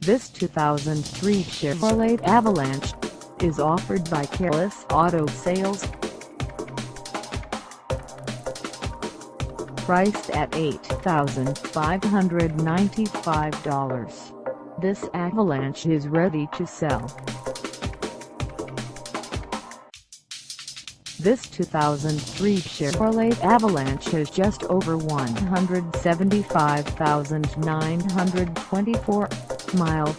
This 2003 Chevrolet Avalanche is offered by Kellis Auto Sales. Priced at $8,595, this Avalanche is ready to sell. This 2003 Chevrolet Avalanche has just over 175,924 miles.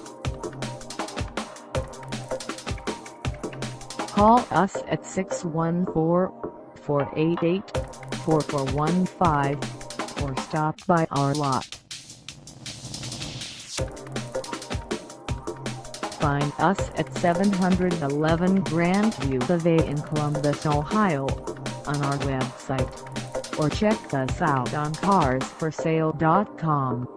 Call us at 614-488-4415 or stop by our lot. Find us at 711 Grandview Ave in Columbus, Ohio, on our website, or check us out on carsforsale.com.